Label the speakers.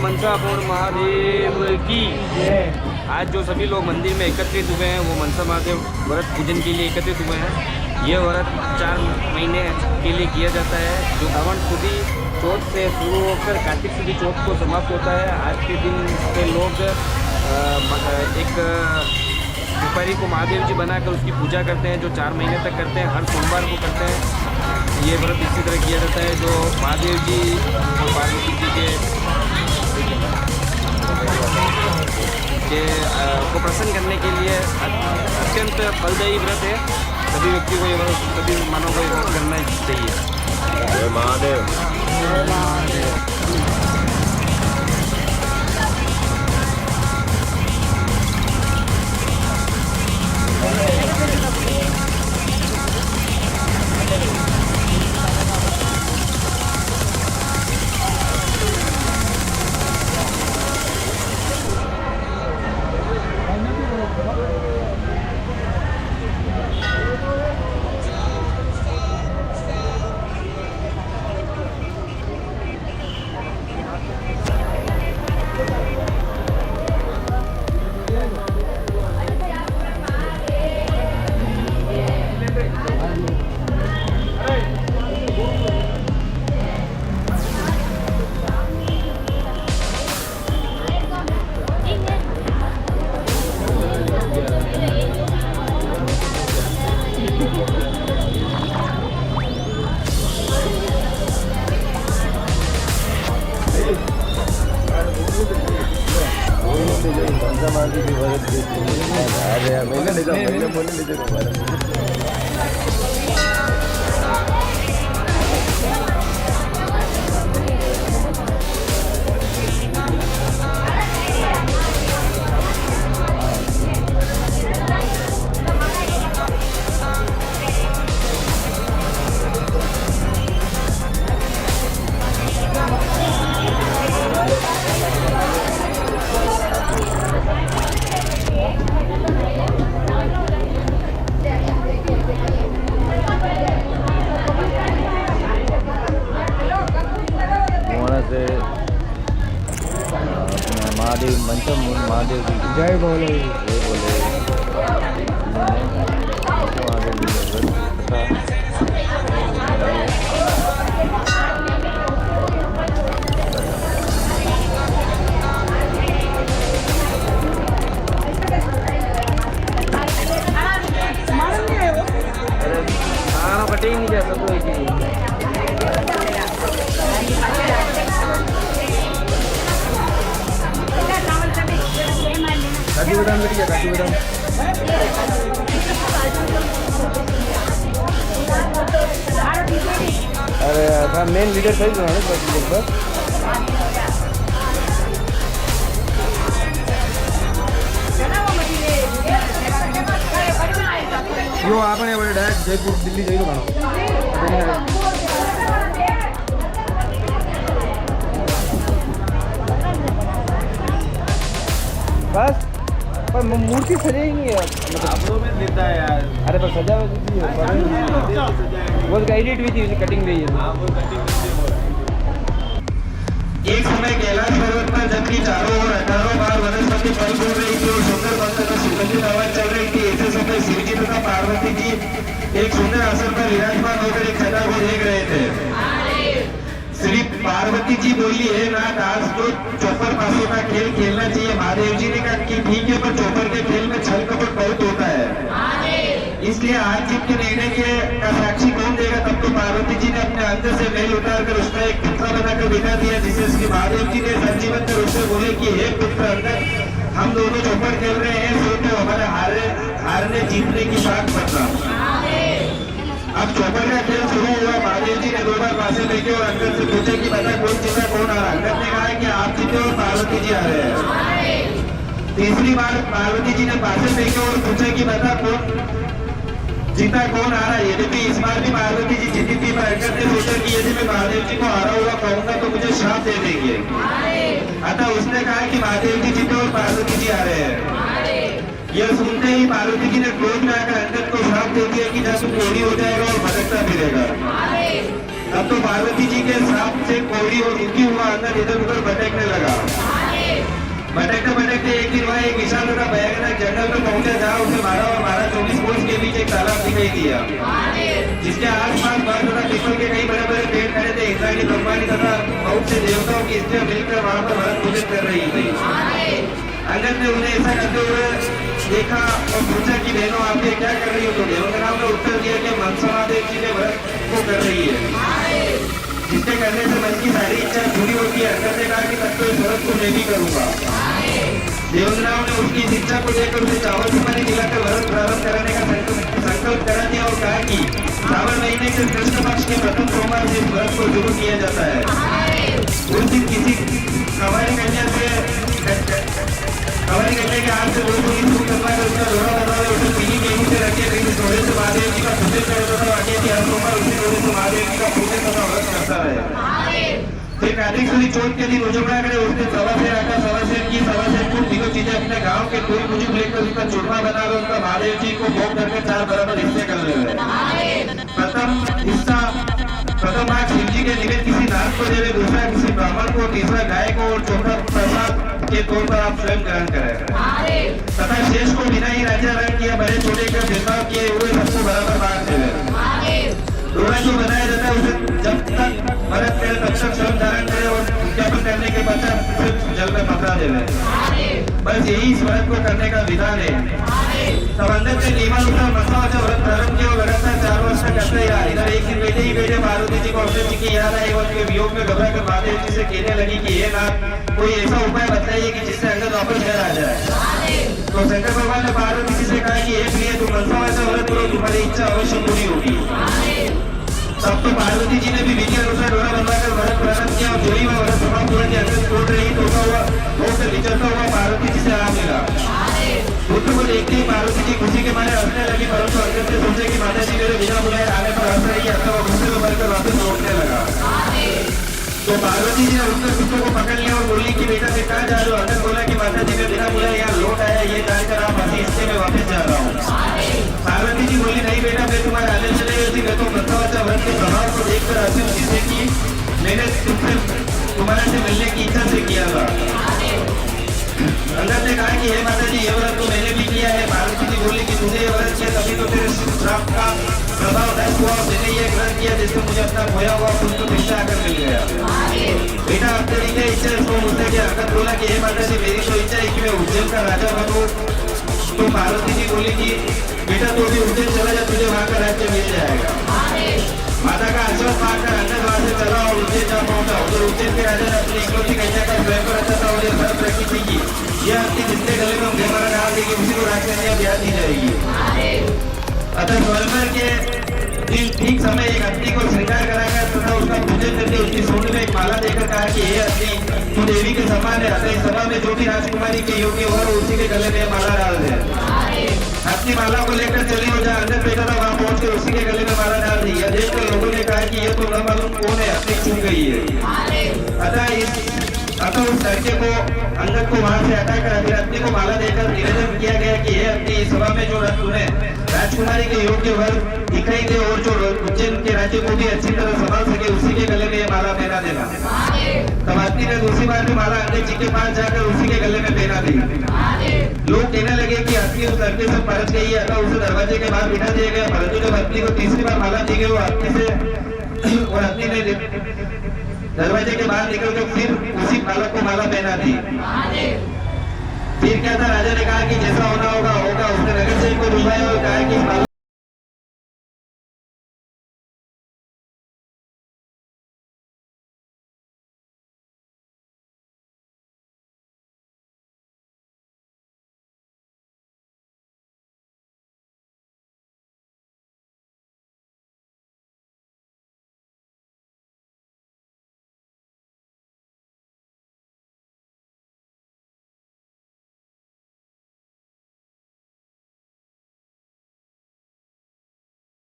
Speaker 1: मनसा पूर्ण महादेव की। आज जो सभी लोग मंदिर में एकत्रित हुए हैं वो मनसा महादेव व्रत पूजन के लिए एकत्रित हुए हैं। ये व्रत 4 महीने के लिए किया जाता है, जो श्रावण सुदी चौथ से शुरू होकर कार्तिक सुदी चौथ को समाप्त होता है। आज के दिन पे लोग एक सुपारी को महादेव जी बनाकर उसकी पूजा करते हैं, जो 4 महीने तक करते हैं, हर सोमवार को करते हैं। ये व्रत इसी तरह किया जाता है, जो महादेव जी और पार्वती जी के को प्रसन्न करने के लिए अत्यंत फलदायी व्रत है। सभी व्यक्ति को ये व्रत, सभी मानव को ये व्रत करना चाहिए। महादेव।
Speaker 2: महादेव मंचम महादेव की जय बोले, जय बोले। महादेव जी
Speaker 1: खाना कटे ही नहीं जाता तो काजू बादाम मिल गया, काजू बादाम। अरे था मेन लीडर सही ना बस यो आपने डायरेक्ट जयपुर दिल्ली जाइए खाना बस। पर मूर्ति सजा ही नहीं है, मतलब में देता है यार। अरे पर सजा हुई है, वो एडिट हुई थी, कटिंग नहीं है।
Speaker 3: एक समय कैलाश पर्वत पर जबकि चारों ओर 18 बार वनस्पति फल फूल रही थी और सुंदर बंद का सुगंधित आवाज चल रही थी। ऐसे समय शिव जी तथा पार्वती जी एक सुंदर आसन पर विराजमान होकर एक छटा को देख रहे थे। श्री पार्वती जी बोली, है नाथ, आज तो चौपर पासों का खेल खेलना चाहिए। महादेव जी ने कहा कि ठीक है, पर चौपर के खेल में छल कपट बहुत होता है, इसलिए आज जीत के निर्णय के का साक्षी कौन देगा। तब तो पार्वती जी ने अपने अंदर से मैल उतारकर उसका एक पुतला बनाकर बिठा दिया, जिसे श्री महादेव जी ने संजीवन कर उससे बोले कि हे पुत्र, अंदर हम दोनों चौपर खेल रहे हैं, सो तो हमारे हारने जीतने की बात करना। अब चौपर का खेल शुरू हुआ। महादेव जी ने 2 बार पासे लेके और अंकल से पूछे कि बता कौन जीता कौन आ रहा। अंकल ने कहा कि आप जीते और पार्वती जी आ रहे हैं। तीसरी बार पार्वती जी ने पासे लेके और पूछे कि बता कौन जीता कौन आ रहा है। यद्यपि इस बार भी पार्वती जी जीती थी, पर अंकल ने सोचा कि यदि मैं महादेव जी को हारा हुआ कहूंगा तो मुझे श्राप दे देंगे। अतः उसने कहा कि महादेव जी जीते और पार्वती जी आ रहे हैं। यह सुनते ही पार्वती जी ने क्रोध में आकर अंकल को श्राप दे दिया कि ना तू कोढ़ी हो जाएगा और भटकता फिरेगा। अब तो पार्वती जी के सांप से कोड़ी और दुखी हुआ अंदर इधर उधर भटकने लगा। भटकते भटकते एक दिन वह एक विशाल तथा भयानक जंगल में पहुंचा जहाँ उसे 12 और 12 24 कोस के बीच एक तालाब दिखाई दिया, जिसके आसपास बर्फ तथा पीपल के कई बड़े बड़े पेड़ खड़े थे। इंद्राणी ब्रह्माणी तथा बहुत से देवताओं की स्त्रियां मिलकर वहां पर भरत पूजन कर रही थी। अंगद ने उन्हें ऐसा करते हुए देखा और पूछा कि बहनों आप ये क्या कर रही हो? तो देवताओं ने उत्तर दिया कि मनसा महादेव जी के व्रत को कर रही है, जिसके करने से मन की सारी इच्छा पूरी होती है। अंगद ने कहा कि तब तो इस व्रत को मैं भी करूंगा। देवताओं ने उसकी इस इच्छा को देखकर उसे चावल से पानी दिलाकर व्रत प्रारंभ कराने का संकल्प करा दिया और कहा कि श्रावण महीने के कृष्ण पक्ष के प्रथम सोमवार से इस व्रत को शुरू किया जाता है। उस दिन किसी हमारी कन्या के हाथ से वो शुरू करवा कर उसका दोहरा बना उसे पीली गेहूं से रखे कहीं थोड़े से महादेव जी का पूजन करे तथा आगे की हर सोमवार उसी थोड़े से महादेव जी का पूजन तथा व्रत करता रहे। फिर कार्तिक सुदी चौथ के दिन उजड़ा करे उस दिन सवा से आकर सवा से की सवा से कुछ तीनों चीजें अपने गांव के कोई बुजुर्ग लेकर उसका चूरमा बना कर उनका महादेव जी को भोग करके 4 बराबर हिस्से कर ले। प्रथम भाग शिव जी के निवेद किसी नाथ को देवे, दूसरा किसी ब्राह्मण को, तीसरा गाय को और चौथा प्रसाद के तौर पर आप स्वयं ग्रहण करें तथा शेष को बिना ही राज्य रंग किया बड़े छोटे का भेदभाव किए हुए सबको बराबर बांट देवे। रोड़ा जो बनाया जाता है उसे जब तक भरत करे तब तक स्वयं धारण करे और उद्यापन करने के पश्चात उसे जल में पकड़ा देवे। बस यही इस व्रत को करने का विधान है। तब अंदर के नियमानुसार मनसावाचा व्रत प्रारंभ किया और लगातार 4 वर्ष तक करते रहा। इधर एक दिन बैठे ही बैठे पार्वती जी को अवसर जी की याद आई और उनके वियोग में घबरा कर महादेव जी से कहने लगी कि ये नाथ कोई ऐसा उपाय बताइए कि जिससे अंगद वापस घर आ जाए। तो शंकर भगवान ने पार्वती जी से कहा कि एक लिए तुम मनसावाचा व्रत करो, तुम्हारी इच्छा अवश्य पूरी होगी। तब तो पार्वती जी ने भी विधि अनुसार डोरा बनवाकर व्रत प्रारंभ किया और जो ही वह व्रत समाप्त हुआ कि अंगद छोड़ रही तो से विचरता हुआ पार्वती जी से आ मिला। पुत्र को देखते ही पार्वती जी खुशी के मारे हंसने लगी, परंतु अंगद ने सोचे कि माता जी मेरे बिना बुलाए आने पर हंस रही है, अतः गुस्से में भरकर वापस लौटने लगा। तो पार्वती जी ने उसके पुत्र को पकड़ लिया और बोली कि बेटा मैं कहाँ जा रहे हो? अंगद बोला कि माता जी मैं बिना बुलाए यहाँ लौट आया, ये जानकर आप हंसी इससे मैं वापस जा रहा हूँ। पार्वती जी बोली नहीं बेटा मैं तुम्हारे आदेश से नहीं होती, मैं तो मनसावाचा व्रत के प्रभाव को देखकर हंसी जिससे कि मैंने तुम्हारे से मिलने की इच्छा से किया था। अंगद ने कहा कि हे माता जी ये व्रत तो मैंने भी किया है। पार्वती जी बोली कि तूने ये व्रत किया तभी तो तेरे श्राप का प्रभाव नष्ट हुआ, मैंने ये व्रत किया जिससे मुझे अपना खोया हुआ पुत्र फिर से आकर मिल गया। बेटा अब तेरी क्या इच्छा है उसको मुझसे क्या? अंगद बोला कि हे माता जी मेरी तो इच्छा है कि मैं उज्जैन का राजा बनूं। तो पार्वती जी बोली कि बेटा तू भी उज्जैन चला जा, तुझे वहाँ का राज्य मिल जाएगा। माता का आशीर्वाद पाकर अंगद वहां से चला और उज्जैन जा पहुंचा। उधर उज्जैन के राजा ने अपनी इकलौती कन्या का स्वयं पर रखा था और भरत रखी थी कि यह अपनी जिसके गले में घेरा डाल देगी उसी को राजकन्या ब्याह दी जाएगी। अतः स्वयंवर के दिन ठीक समय एक अग्नि को श्रृंगार कराकर तथा उसका पूजन करके उसकी सूंड में एक माला देकर कहा कि हे अग्नि तू देवी के समान है, अतः इस सभा में जो भी राजकुमारी के योग्य हो उसी के गले में माला डाल दे। अपनी माला को लेकर चली हो जहाँ अंदर बैठा था वहाँ पहुंच कर उसी के गले में माला डाल दी। यह देखकर लोगों ने कहा कि यह तो न मालूम कौन है, अपनी छूट गई है। अतः उस लड़के को अंगद को वहां से हटाकर फिर अग्नि को माला देकर निवेदन किया गया कि हे अग्नि इस सभा में जो रथ तूने राजकुमारी के योग्य वर दिखाई दे और जो उज्जैन के राज्य को भी अच्छी तरह संभाल सके उसी के गले में ये माला पहना देना। तब अग्नि ने दूसरी बार भी माला अंगद जी के पास जाकर उसी के गले में पहना दी। लोग कहने लगे कि अग्नि उस लड़के से परच गई है, अतः उसे दरवाजे के बाहर बिठा दिया गया। परंतु जब अग्नि को तीसरी बार माला दी गई वो अग्नि से और अग्नि ने दरवाजे के बाहर निकलकर फिर उसी बालक को माला पहना दी। फिर क्या था, राजा ने कहा कि जैसा होना होगा होगा। उसने नगर सेवक को बुलाया और कहा कि